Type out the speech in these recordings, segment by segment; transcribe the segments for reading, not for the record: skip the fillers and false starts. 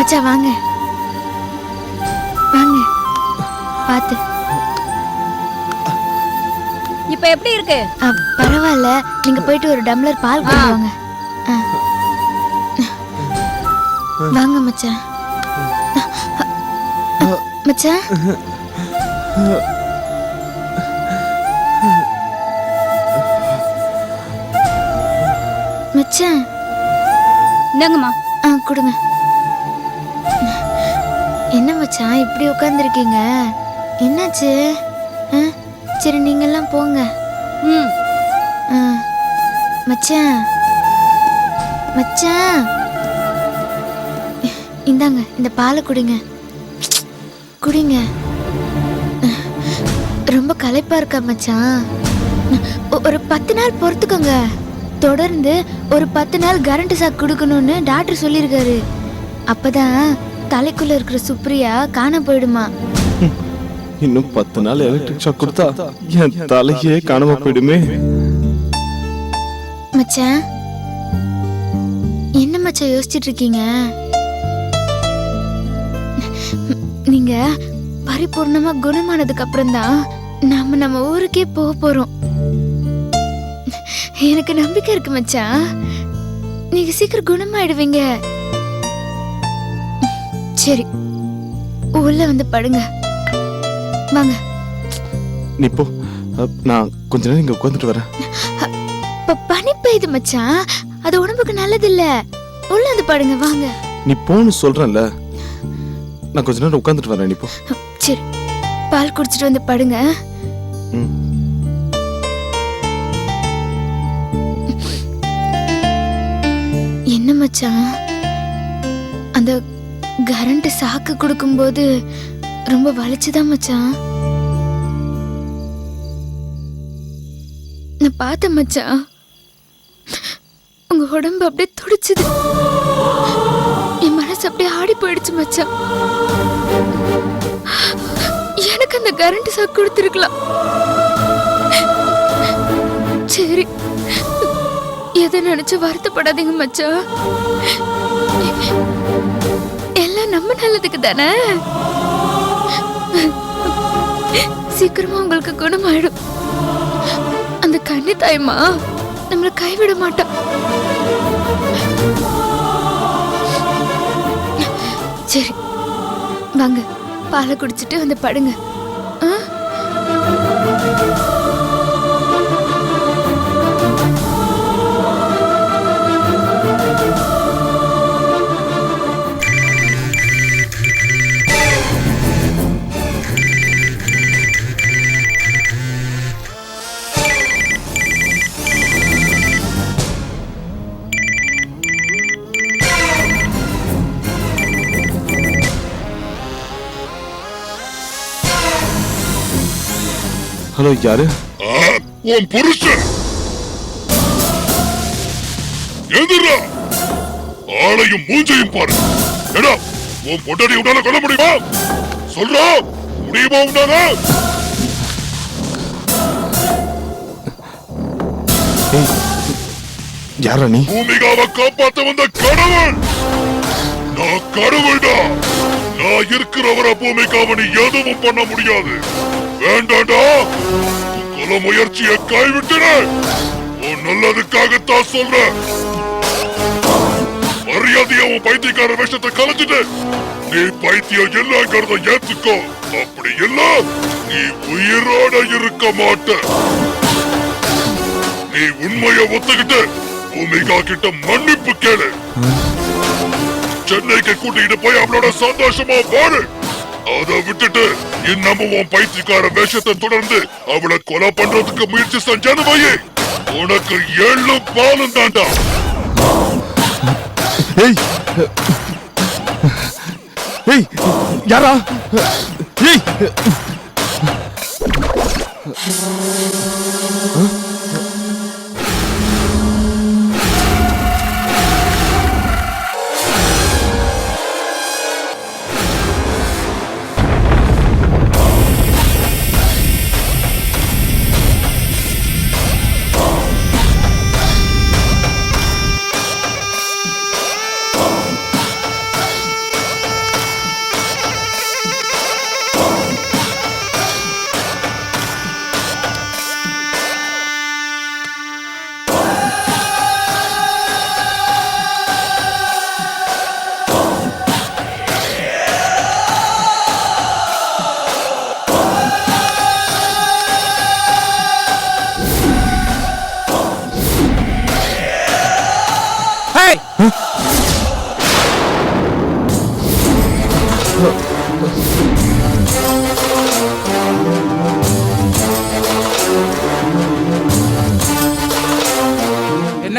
மச்சான் வாங்க வாங்க, பாத்து. இப்ப எப்படி இருக்கு? பரவாயில்ல, நீங்க போயிட்டு ஒரு டம்ளர் பால் கொண்டு வாங்க. வாங்க மச்சான். மச்சான் மச்சான் இந்தாங்கம்மா. கொடுங்க. என்ன மச்சான் இப்படி உட்கார்ந்துருக்கீங்க? என்னாச்சு? சரி நீங்க எல்லாம் போங்க. மச்சான் மச்சான் இந்தாங்க, இந்த பாலை குடிங்க. குடிங்க. ரொம்ப களைப்பா இருக்கா மச்சான்? ஒரு 10 நாள் பொறுத்துக்கோங்க. தொடர்ந்து ஒரு 10 நாள் கரண்ட் ஷாக் கொடுக்கணும்னு டாக்டர் சொல்லியிருக்காரு. அப்பதான் தலைக்குள்ள இருக்கிற சுப்ரியா காண போயிடுமா. இன்னும் 10 நாள் எலக்ட்ரிக் ஷாக் கொடுத்தா என் தலையே காணாம போயிடுமே. மச்சான் என்ன மச்சான் யோசிச்சுட்டு இருக்கீங்க? நீங்க பரிபூர்ணமா குணமானதுக்கு அப்புறம் தான் நம்ம ஊருக்கே போக போறோம். எனக்கு நம்பிக்கை இருக்கு மச்சான், நீங்க சீக்கிரம் குணமாயிடுவீங்க. சரி உள்ள வந்து படுங்க. வாங்க. நீ போ, நான் கொஞ்ச நேரம் இங்க உட்கார்ந்துட்டு வரேன். பனி பெய்யுது மச்சான், அது உடம்புக்கு நல்லது இல்ல. உள்ள வந்து படுங்க. வாங்க. நீ போன்னு சொல்றேன்ல, நான் கொஞ்ச நேரம் உட்கார்ந்துட்டு வரேன். நீ போ. சரி பால் குடிச்சிட்டு வந்து படுங்க. என்ன மச்சான், அந்த கரண்ட் சாக்கு கொடுக்கும்போது ரொம்ப வலிச்சுதான் மச்சான். நான் பார்த்தேன் மச்சான், உங்க உடம்பு அப்படியே துடிச்சுது. என் மனசு அப்படியே ஆடி போயிடுச்சு மச்சான். எனக்கு அந்த கரண்ட் சாக்கு கொடுத்துருக்கலாம். சரி எதை நினைச்சு வருத்தப்படாதீங்க மச்சான், எல்லாம் நம்ம நல்லதுக்கு தானே. சீக்கிரமா உங்களுக்கு குணமாயிடும். அந்த கன்னி தாய்மா நம்மளை கைவிட மாட்டா. சரி வாங்க, பாலை குடிச்சிட்டு வந்து படுங்க. ஹலோ, யாரு? உன் புருஷன். எதிரா ஆளையும் மூஞ்சையும் பாரு. ஏடா உன் பொண்டாடி உன்னால கொல்ல முடியுமா? சொல்றா, முடியுமா உன்னால? யாரா நீ? பூமிகாவை காப்பாத்த வந்த கடவுள். நான் கடவுள்டா. நான் இருக்கிறவரை பூமிகாவை நீ எதுவும் பண்ண முடியாது. வேண்டாடா, கொலை முயற்சியை கைவிட்டுடு. உன் நல்லதுக்காகத்தான் சொல்றேன். மரியாதையா உன் பைத்தியக்கார வேஷத்தை கலைச்சிட்டு நீ பைத்தியம் இல்லைங்கிறத ஏத்துக்கோ. அப்படி இல்ல நீ உயிரோட இருக்க மாட்ட. நீ உண்மையை ஒத்துக்கிட்டு பூமிகா கிட்ட மன்னிப்பு கேளு. சென்னைக்கு கூட்டிட்டு போய் அவளோட சந்தோஷமா வாழு. அதை விட்டுட்டு இன்னமும் உன் பைத்தியக்கார வேஷத்தை தொடர்ந்து அவளை கொலை பண்றதுக்கு முயற்சி செஞ்சனு வையே, உனக்கு 7 பாலும் தாண்டா. ஏய் ஏய், யாரா? ஏய்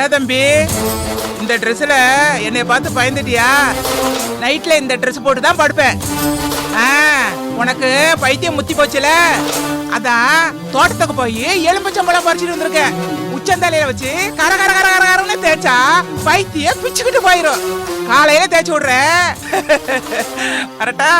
என்ன தம்பி, இந்த ட்ரெஸ்ல என்னை பார்த்து பயந்துட்டியா? நைட்ல இந்த ட்ரெஸ் போட்டு தான் படுப்பேன். உனக்கு பைத்தியம் முத்தி போச்சுல, அதான் தோட்டத்துக்கு போய் எலும்பச்சம்பழம் பறிச்சுட்டு வந்திருக்கேன். உச்சந்தலையில வச்சு கர கர கர கரன்னு தேய்ச்சா பைத்தியம் பிச்சுக்கிட்டு போயிரும். காலையில தேய்ச்சி விடுறேன். கரெக்டா?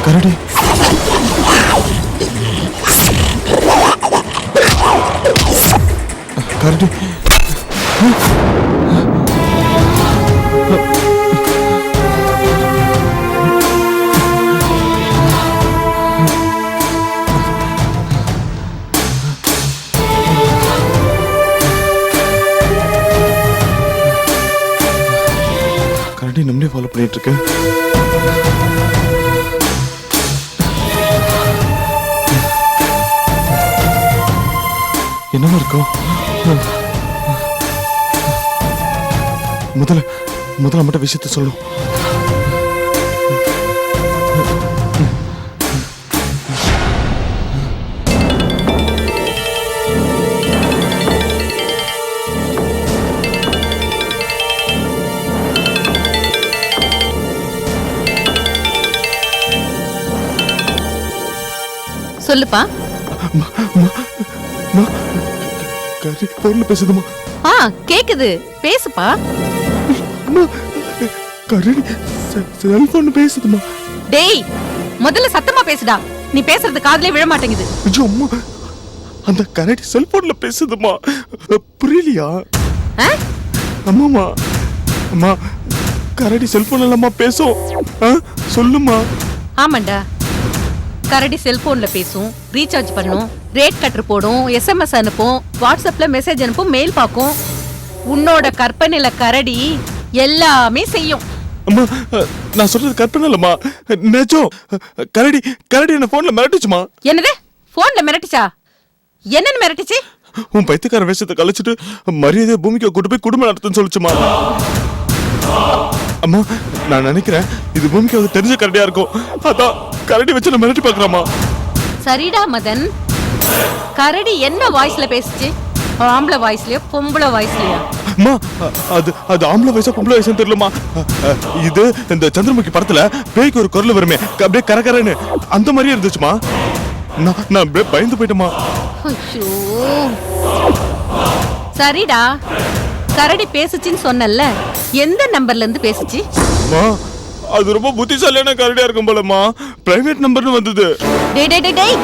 கரடி கரடி கரடி நம்மளே ஃபாலோ பண்ணிட்டு இருக்கு. என்னவா இருக்கும்? முதல்ல மட்டும் விஷயத்த சொல்லும். சொல்லுப்பா. கரடி போன்ல பேசுதுமா? கேக்குது, பேசுப்பா. கரடி செல்போன் பேசுதுமா? டேய், முதல்ல சத்தமா பேசுடா. நீ பேசுறது காதுலயே விழ மாட்டேங்குது. ஐயோ அம்மா, அந்த கரடி செல்போன்ல பேசுதுமா. புரியலையா? அம்மாமா, அம்மா கரடி செல்போன்ல இல்லம்மா பேசும். சொல்லுமா. ஆமாண்டா, கரடி செல்போன்ல பேசும், ரீசார்ஜ் பண்ணும், ரேட் கட்டர் போடும், SMS அனுப்பும், வாட்ஸ்அப்ல மெசேஜ் அனுப்பும், மெயில் பார்க்கும். உன்னோட கற்பனையில கரடி எல்லாமே செய்யும். அம்மா, நான் சொல்றது கற்பனை இல்லம்மா, நிஜம். கரடி என்ன போன்ல மிரட்டுச்சுமா. என்னது? போன்ல மிரட்டுச்சா? என்னன்னு மிரட்டுச்சு? உன் பைத்தியக்கார வேஷத்தை கழிச்சிட்டு மரியாதையை பூமிக்கு கூட்டு போய் குடும்பம் நடத்துன்னு சொல்லிச்சுமா. அம்மா, நான் நினைக்கிறேன் இது பூமிக்கு தெரிஞ்ச கரடியா இருக்கும். அதான் கரடி வச்சு நான் மிரட்டி பாக்குறாமா. சரிடா மதன், கரடி என்ன வாய்ஸ்ல பேசுச்சு? ஆம்பளை வாய்ஸ்லயோ பொம்பளை வாய்ஸ்லயா? அம்மா, அது ஆம்பளை வயசா பொம்பளை வயசுன்னு தெரியலமா. இது இந்த சந்திரமுகி படத்துல பேய்க்கு ஒரு குரல் வருமே, அப்படியே கரகரன்னு அந்த மாதிரியே இருந்துச்சுமா. நான் அப்படியே பயந்து போயிட்டேமா. சரிடா, கரடி பேசுச்சின்னு சொன்னல, எந்த நம்பர்ல இருந்து பேசுச்சு? அது ரொம்ப புத்திசாலியான கரடியா இருக்கும் போலமா. பிரைவேட் நம்பர்னு வந்தது. டேய் டேய் டேய் டேய்,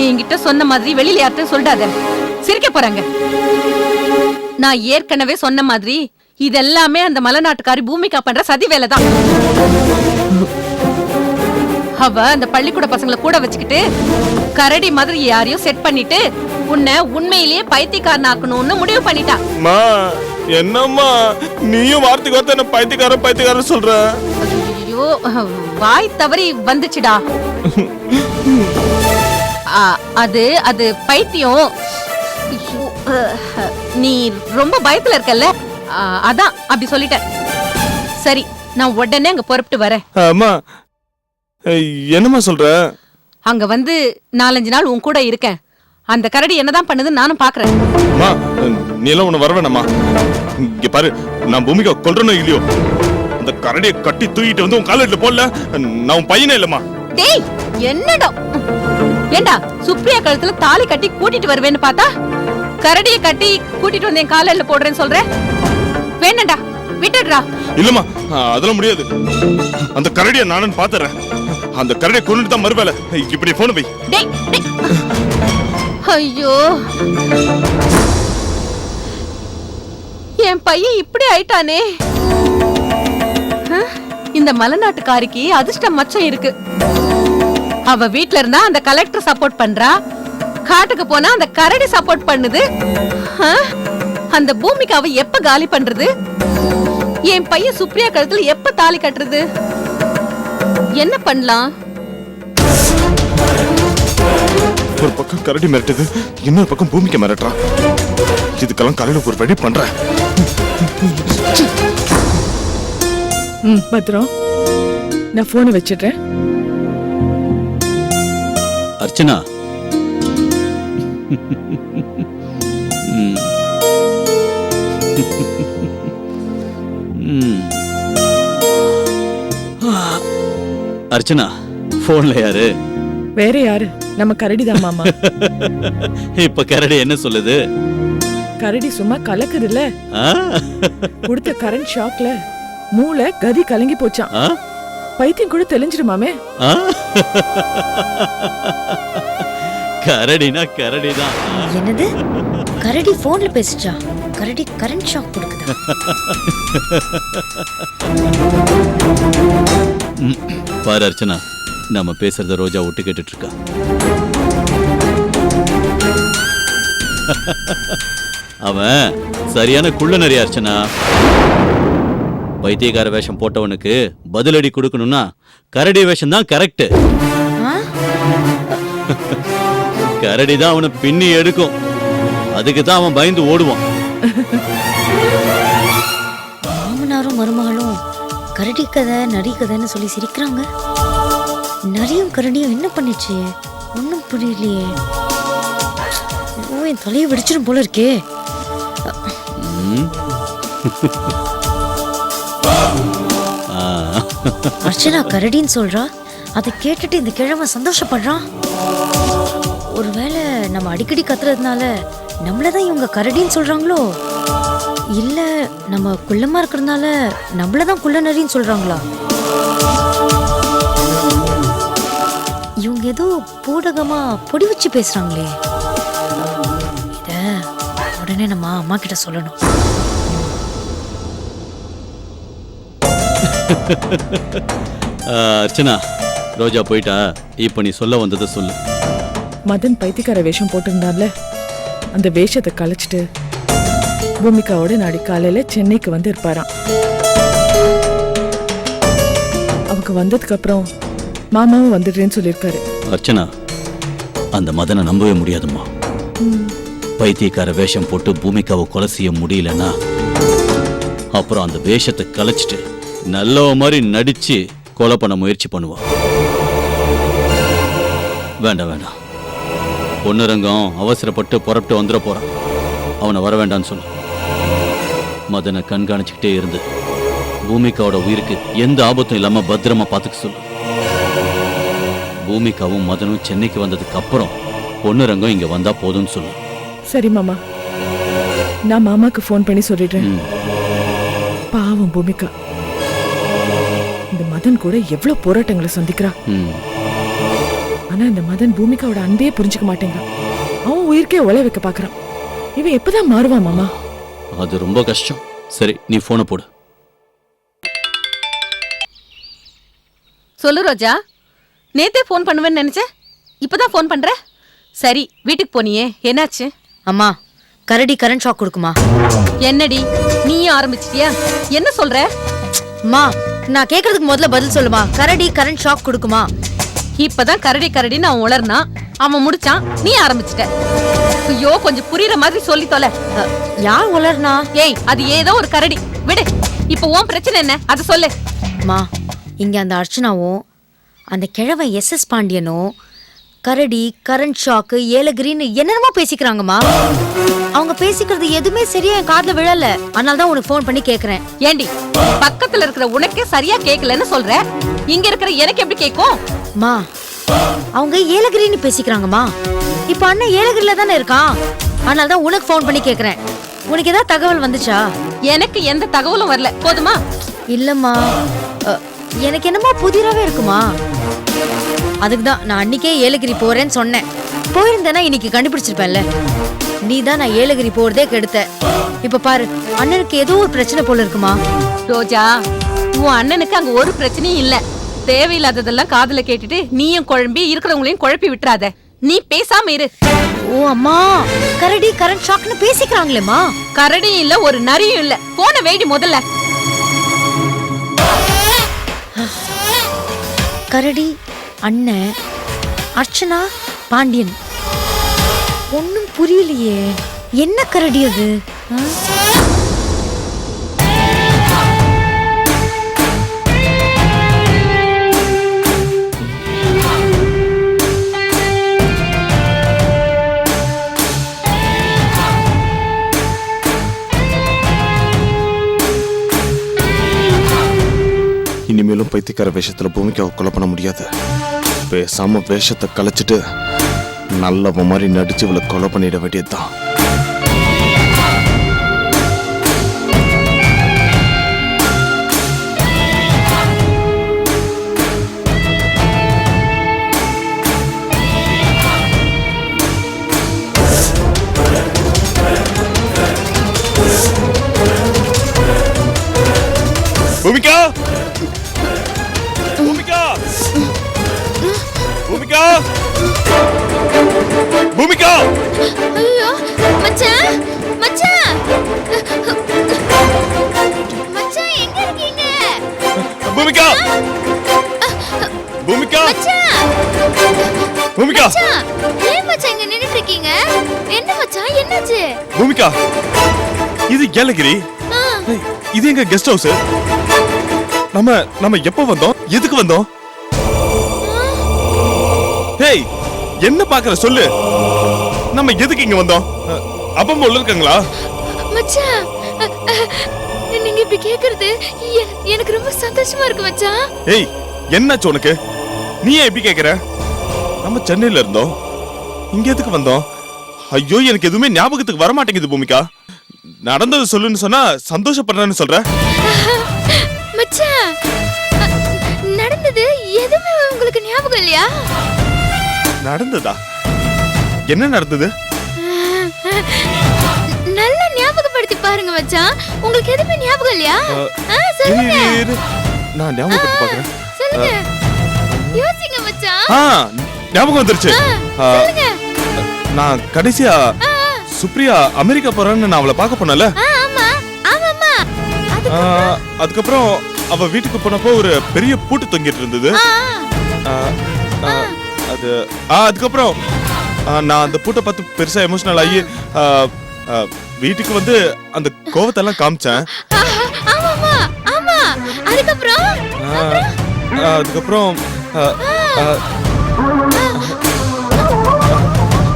என்கிட்ட சொன்ன மாதிரி வெளியில யார்கிட்ட சொல்றாத, சிரிக்க போறாங்க. நான் ஏற்கனவே சொன்ன மாதிரி இதெல்லாமே அந்த மலைநாட்டுக்காரி பூமிகா பண்ற சதி வேலை தான். அவ அந்த பள்ளிக்கூட பசங்களை கூட வச்சுக்கிட்டு கரடி மாதிரி யாரையும் செட் பண்ணிட்டு உன்னை உண்மையிலேயே பைத்தியக்காரனாக்கணும்னு முடிவு பண்ணிட்டா. என்னம்மா நீயும் வார்த்தைக்கு வார்த்தை என்ன பைத்தியக்காரன் சொல்ற? ஐயோ, வாய் தவறி வந்துச்சுடா. அது பைத்தியம். நீ ரொம்ப பயத்துல இருக்கல்ல, அதான் அப்படி சொல்லிட்டேன். சரி, நான் உடனே அங்க புறப்பட்டு வரேன். அம்மா, என்னம்மா சொல்ற? அங்க வந்து 4-5 நாள் உன் கூட இருக்கேன். அந்த கரடி என்னதான் பண்ணுதுன்னு நானும் பாக்குறேன். அம்மா, நீ எல்லாம் உன்னை வரவேணாமா. இங்க பாரு, நான் பூமிகா கொல்றனோ இல்லையோ, அந்த கரடியை கட்டி தூக்கிட்டு வந்து உன் காலத்துல போடல, நான் உன் பையனே இல்லம்மா. டேய், என்னடா ஏண்டா சுப்ரியா கழுத்துல தாலி கட்டி கூட்டிட்டு வருவேன்னு பார்த்தா கரடியை கட்டி கூட்டிட்டு வந்து என் காலையில போடுறேன்னு சொல்ற? வேணாண்டா, விட்டுடுறா. இல்லம்மா, அதெல்லாம் முடியாது. அந்த கரடியை நானும் பாத்துறேன். அந்த கரடியை கொண்டுட்டு தான் மறுவேலை. இப்படி போன வை. டேய், டேய். ஐயோ, என் பையன் இப்படி ஆயிட்டானே. இந்த மலைநாட்டுக்காரிக்கு அதிர்ஷ்டம் மச்சம் இருக்கு. அவ வீட்ல இருந்தா அந்த கலெக்டர் சப்போர்ட் பண்றா, காட்டுக்கு போனா அந்த கரடி சப்போர்ட் பண்ணுது. அந்த பூமிக்கு அவ எப்ப காலி பண்றது? என் பையன் சுப்ரியா கழுத்துல எப்ப தாலி கட்டுறது? என்ன பண்ணலாம்? ஒரு பக்கம் கரடி மிரட்டுது, இன்னொரு பக்கம் பூமிக்கு மிரட்டுறா. இதுக்கெல்லாம் காலையில ஒரு வழி பண்றேன். பத்ரம், நான் போனை வச்சிடுறேன். அர்ச்சனா, அர்ச்சனா, போன்ல யாரு? வேற யாரு? நம்ம கரடிதான் மாமா. இப்ப கரடி என்ன சொல்லுது? கரடி சும்மா கலக்குதுல்ல, ஆ? கொடுத்த கரண்ட் ஷாக்ல மூளை கதி கலங்கி போச்சான். ஆ? பைத்தியம் கூட தெளிஞ்சிருமாமே. ஆ? கரடினா கரடிதான். என்னது? கரடி போன்ல பேசுச்சா? கரடி கரண்ட் ஷாக் கொடுக்குதா? பாரு அர்ச்சனா, நம்ம பேசுறத ரோஜா ஒட்டு கேட்டுட்டு இருக்கா. அவன் சரியான குள்ள நரி அர்ச்சனா. பைத்தியக்கார வேஷம் போட்டவனுக்கு பதிலடி கொடுக்கணும்னா கரடி வேஷம் தான் கரெக்ட். கரடி தான் அவனை பின்னி எடுக்கும். அதுக்கு தான் அவன் பயந்து ஓடுவான். மாமனாரும் மருமகளும் கரடி கதை நரி கதைன்னு சொல்லி சிரிக்கிறாங்க. நரியும் கரடியும் என்ன பண்ணிச்சு? ஒன்னும் புரியலையே. என் தலையை வெடிச்சிடும் போல இருக்கே. அர்ச்சனா கரடின்னு சொல்றா. அதை கேட்டுட்டு இந்த கிழவன் சந்தோஷப்படுறான். ஒருவேளை நம்ம அடிக்கடி கத்துறதுனால நம்மளதான் இவங்க கரடின்னு சொல்றாங்களோ, இல்ல நம்ம குள்ளமா இருக்கிறதுனால நம்மளதான் குள்ள நரின்னு சொல்றாங்களா? இவங்க ஏதோ பூடகமா பொடி வச்சு பேசுறாங்களே. இத உடனே நம்ம அம்மா கிட்ட சொல்லணும். அர்ச்சனா, ரோஜா போயிட்டா. இப்ப நீ சொல்ல வந்ததை சொல்லு. மதன் பைத்தியக்கார வேஷம் போட்டிருந்தான்ல, அந்த வேஷத்தை கலைச்சிட்டு பூமிகாவோட நாடி காலையில சென்னைக்கு வந்து இருப்பாராம். அவங்க வந்ததுக்கு அப்புறம் மாமாவும் வந்துடுறேன்னு சொல்லியிருக்காரு. அர்ச்சனா, அந்த மதனை நம்பவே முடியாதும்மா. பைத்தியக்கார வேஷம் போட்டு பூமிகாவை கொலை செய்ய முடியலன்னா அப்புறம் அந்த வேஷத்தை கலைச்சிட்டு நல்லவ மாதிரி நடிச்சு கொலை பண்ண முயற்சி பண்ணுவான். வேண்டாம் வேண்டாம், பொன்னுரங்கம் அவசரப்பட்டு புறப்பட்டு வந்துட போறான். அவனை வர வேண்டான்னு சொல்லு. மதனை கண்காணிச்சுக்கிட்டே இருந்து பூமிகாவோட உயிருக்கு எந்த ஆபத்தும் இல்லாம பத்திரமா பாத்துக்க சொல்லு. பூமிகாவும் மதனும் சென்னைக்கு வந்ததுக்கு அப்புறம் பொன்னுரங்கம் இங்க வந்தா போதும்னு சொல்லு. சரி மாமா, நான் மாமாக்கு ஃபோன் பண்ணி சொல்லிடுறேன். பாவம் பூமிகா, இந்த மதன் கூட எவ்வளவு போராட்டங்களை சந்திக்கிறா. ஆனா இந்த மதன் பூமிகாவோட அன்பையே புரிஞ்சுக்க மாட்டேங்கிறான். அவன் உயிருக்கே ஒலை வைக்க பாக்குறான். இவன் எப்பதான் மாறுவான் மாமா? அது ரொம்ப கஷ்டம். சரி, நீ போனை போடு. சொல்லு ரோஜா, நேத்தே ஃபோன் பண்ணுவேன்னு நினைச்சேன், இப்பதான் ஃபோன் பண்ற. சரி, வீட்டுக்கு போனியே, என்னாச்சு? அம்மா, கரடி கரண்ட் ஷாக் கொடுக்குமா? என்னடி நீயும் ஆரம்பிச்சிட்டியா? என்ன சொல்ற? அம்மா, நான் கேக்குறதுக்கு முதல்ல பதில் சொல்லுமா. கரடி கரண்ட் ஷாக் கொடுக்குமா? இப்பதான் கரடி கரடின்னு அவன் உளர்னா, அவன் முடிச்சான், நீ ஆரம்பிச்சிட்ட. ஐயோ, கொஞ்சம் புரியுற மாதிரி சொல்லி தொலை. யார் உளர்னா? ஏய், அது ஏதோ ஒரு கரடி. விடு. இப்ப உன் பிரச்சனை என்ன, அதை சொல்லு. அம்மா, இங்க அந்த அர்ச்சனாவும் அந்த கிழவன் எஸ் பாண்டியனும் கரடி கரண்ட் ஷாக்கு ஏலகிரின்னு என்னென்னமோ பேசிக்கிறாங்கம்மா. அவங்க பேசிக்கிறது எதுவுமே சரியா என் காதுல விழல. அதனால தான் உனக்கு ஃபோன் பண்ணி கேக்குறேன். ஏண்டி, பக்கத்துல இருக்கிற உனக்கே சரியா கேக்கலன்னு சொல்ற, இங்க இருக்கிற எனக்கு எப்படி கேக்கும்? மா, அவங்க ஏலகிரின்னு பேசிக்கிறாங்கம்மா. இப்ப அண்ணன் ஏலகிரில தானே இருக்கான். அதனால தான் உனக்கு ஃபோன் பண்ணி கேக்குறேன். உனக்கு ஏதாவது தகவல் வந்துச்சா? எனக்கு எந்த தகவலும் வரல, போதுமா? இல்லம்மா, எனக்கு என்னமோ புதிராவே இருக்குமா. அதுக்கு தான் நான் அன்னைக்கே ஏலகிரி போறேன்னு சொன்னேன். போயிருந்தேன்னா இன்னைக்கு கண்டுபிடிச்சிருப்பேன்ல. நீ தான் நான் ஏலகிரி போறதே கெடுத்த. இப்ப பாரு, அண்ணனுக்கு ஏதோ ஒரு பிரச்சனை போல இருக்குமா. ரோஜா, உன் அண்ணனுக்கு அங்க ஒரு பிரச்சனையும் இல்ல. தேவையில்லாததெல்லாம் காதுல கேட்டுட்டு நீயும் குழம்பி இருக்கிறவங்களையும் குழப்பி விட்டுறாத. நீ பேசாம இரு. ஓ அம்மா, கரடி கரண்ட் ஷாக்னு பேசிக்கிறாங்களேம்மா. கரடியும் இல்ல, ஒரு நரியும் இல்ல. போன வேடி முதல்ல. கரடி, அண்ணன், அர்ச்சனா, பாண்டியன். ஒண்ணும் புரியலையே. என்ன கரடி அது? இனிமேலும் பைத்தியக்கார வேஷத்துல பூமிக்காவை கொலை பண்ண முடியாது. பேசாம வேஷத்தை கலைச்சிட்டு நல்லவ மாதிரி நடிச்சு இவளை கொலை பண்ணிட வேண்டியதுதான். பூமிகா, பூமிகா, பூமிகா, பூமிகா. ஐயோ மச்சான், மச்சான், மச்சான் எங்க இருக்கீங்க? பூமிகா, பூமிகா, மச்சான், பூமிகா. மச்சான், ஏன் மச்சான் இங்க நின்னுட்டு இருக்கீங்க? என்ன மச்சான், என்னாச்சு? பூமிகா, இது ஏலகிரி. இது எங்க கெஸ்ட் ஹவுஸ். நம்ம எப்ப வந்தோம், எதுக்கு வந்தோம்? ஹேய், என்ன பாக்குற சொல்லு. நம்ம எதுக்கு இங்க வந்தோம்? அப்பா அம்மா உள்ள இருக்காங்களா? மச்சான், நீங்க இப்படி கேக்குறது எனக்கு ரொம்ப சந்தோஷமா இருக்கு மச்சான். ஏய், என்னாச்சு உனக்கு? நீ ஏன் இப்படி கேக்குற? நம்ம சென்னையில இருந்தோம், இங்க எதுக்கு வந்தோம்? ஐயோ, எனக்கு எதுவுமே ஞாபகத்துக்கு வர மாட்டேங்குது பூமிகா. நடந்தது சொல்லுன்னு சொன்னா சந்தோஷப்படுறேன்னு சொல்ற. மச்சான், நடந்தது எதுவுமே உங்களுக்கு ஞாபகம் இல்லையா? நடந்ததா? என்ன நடந்தது? நல்ல ஞாபகப்படுத்தி பாருங்க மச்சான். உங்களுக்கு எதுவுமே ஞாபகம் இல்லையா? சொல்லுங்க. நான் ஞாபகப்படுத்தி பார்க்கறேன். சொல்லுங்க. யோசிங்க மச்சான். ஞாபகம் வந்துருச்சு. சொல்லுங்க. நான் கடைசியா சுப்ரியா அமெரிக்கா போறான்னு நான் அவளை பார்க்க போனல. ஆமா ஆமாமா. அதுக்கப்புறம் அவ வீட்டுக்கு போனப்போ ஒரு பெரிய பூட்டு தொங்கிட்டு இருந்தது. அது அதுக்கப்புறம் நான் அந்த பூட்டை பார்த்து பெருசா எமோஷனல் ஆகி வீட்டுக்கு வந்து அந்த கோவத்தெல்லாம் காமிச்சேன். ஆமாமா ஆமா. அதுக்கப்புறம்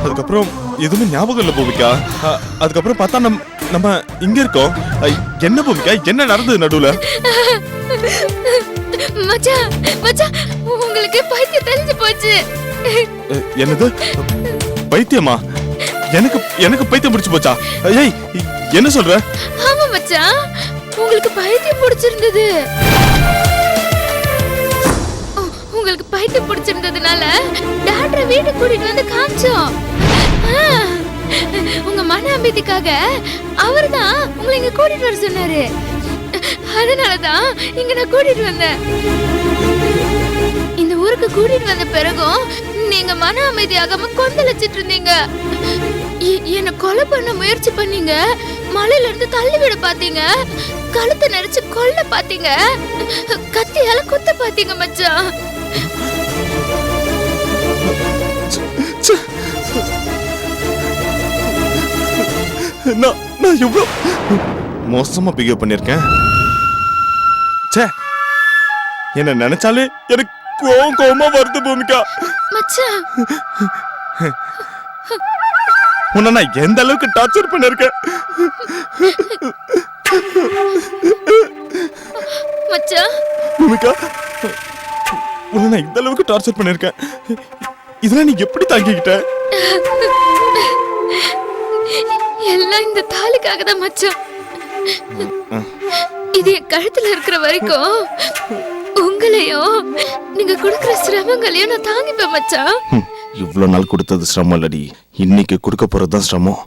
அதுக்கப்புறம் எதுவுமே ஞாபகம் இல்ல பூமிகா. அதுக்கப்புறம் பார்த்தா நம்ம இங்க இருக்கோம். என்ன பூமிகா, என்ன நடந்தது நடுவுல? மச்சான், மச்சான், உங்களுக்கு பைத்தியம் தெரிஞ்சு போச்சு. என்னது பைத்தியமா? எனக்கு பைத்தியம் பிடிச்சு போச்சா? ஏய், என்ன சொல்ற? ஆமா மச்சான், உங்களுக்கு பைத்தியம் பிடிச்சிருந்தது. உங்களுக்கு பைத்தியம் பிடிச்சிருந்ததுனால டாக்டரை வீட்டுக்கு கூட்டிட்டு வந்து காமிச்சோம். உங்க மன அமைதிக்காக அவர்தான் உங்களை இங்க கூட்டிட்டு வர சொன்னாரு. அதனாலதான் இங்க நான் கூட்டிட்டு வந்தேன். இந்த ஊருக்கு கூட்டிட்டு வந்த பிறகும் நீங்க மன அமைதியாகாம கொந்தளிச்சிட்டு இருந்தீங்க. என்ன கொலை பண்ண முயற்சி பண்ணீங்க. மலையில இருந்து தள்ளி விட பாத்தீங்க. கழுத்தை நெரிச்சு கொல்ல பாத்தீங்க. கத்தியால குத்த பாத்தீங்க மச்சான். நான் எவ்வளவு மோசமா பிஹேவ் பண்ணிருக்கேன். என்ன நினைச்சாலே எனக்கு கோவமா வருது பூமிகா. மச்சான், உன்னை நான் எந்த அளவுக்கு டார்ச்சர் பண்ணிருக்கேன். மச்சான், பூமிகா, உன்னை நான் இந்த அளவுக்கு டார்ச்சர் பண்ணிருக்கேன். இதெல்லாம் நீ எப்படி தாங்கிக்கிட்ட? எல்லாம் இந்த தாலிக்காக தான் மச்சான். இது என் கழுத்துல இருக்கிற வரைக்கும் உங்களையும் நீங்க கொடுக்கிற சிரமங்களையும் நான் தாங்கிப்பேன் மச்சான். இவ்வளவு நாள் கொடுத்தது சிரமம் இல்லடி, இன்னைக்கு கொடுக்க போறதுதான் சிரமம்.